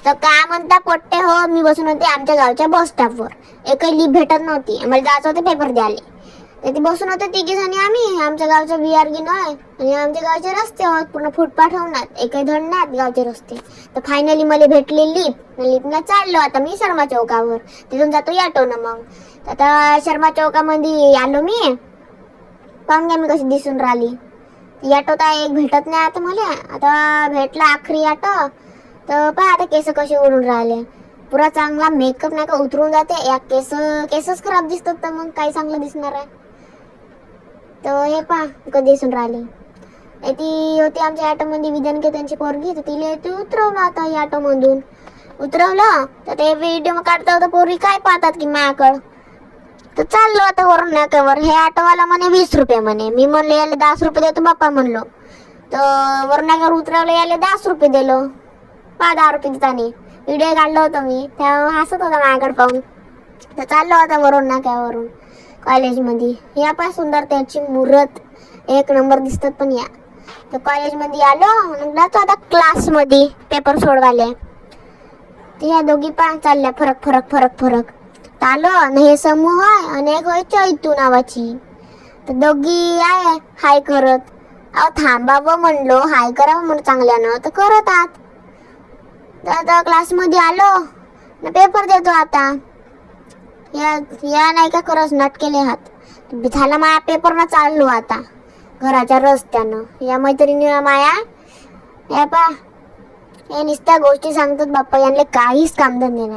तर काय म्हणता पोट्टे हो, मी बसून होते आमच्या गावच्या बस स्टॉपवर. एकही लिफ्ट भेटत नव्हती. आम्हाला जायचं होतं पेपर द्यायला. तर ती बसून होते तिघी जणी आम्ही. आमच्या गावच्या VRG नाही आणि आमच्या गावचे रस्ते होत पूर्ण फुटपाथ होणार. एकही धड नाही गावचे रस्ते. तर फायनली मला भेटली लिफ्ट. लिफ्टनं चाललो आता मी शर्मा चौकावर. तिथून जातो ऑटोनं. मग आता शर्मा चौकामध्ये आलो मी. पाहून घ्या मी कशी दिसून राहिली. ऑटो तर एक भेटत नाही आता मला. आता भेटला आखरी ऑटो. तर पहा आता केस कसे उडून राहिले. पुरा चांगला मेकअप नाही का उतरून जाते. या केसच खराब दिसतात तर मग काही चांगलं दिसणार आहे. तर हे पहा कधी दिसून राहिले. ती होती आमच्या ऑटोमध्ये विधानके त्यांची पोरगी. तर तिला ती उतरवलं आता या ऑटोमधून. उतरवलं तर ते व्हिडिओ काढता होता पोरी काय पाहतात की माझ्याकडं. तर चाललो आता वरून नाक्यावर. हे ऑटोवाला म्हणे 20 रुपये म्हणे. मी म्हणले याले 10 रुपये देतो बाप्पा म्हणलो. तर वरून नाक्यावर उतरवलं याले 10 रुपये दिलो. 10 रुपये देतानी व्हिडिओ काढलं होतं मी. तेव्हा हसत होता माझ्याकडे पाहून. तर चाललो होता वरून नाक्यावरून कॉलेजमध्ये. या पण सुंदर त्याची मूर्त एक नंबर दिसतात. पण या तर कॉलेजमध्ये आलो. जातो आता क्लासमध्ये पेपर सोडवाले. तर ह्या दोघी पण चालल्या फरक आलो आणि हे समूह आहे आणि एक होय चैतू नावाची. तर दोघी आहे हाय करत. अहो थांबावं म्हणलो हाय करावं म्हणून चांगल्यानं तर करत आहात. तर आता क्लासमध्ये आलो ना पेपर देतो आता. या नाही का करत नाटकेले हात झाला माझ्या पेपर ना. चाललो आता घराच्या रस्त्यानं. या मैत्रिणी माया या पा हे नुसत्या गोष्टी सांगतात बाप्पा. यांना काहीच कामधंदे नाही.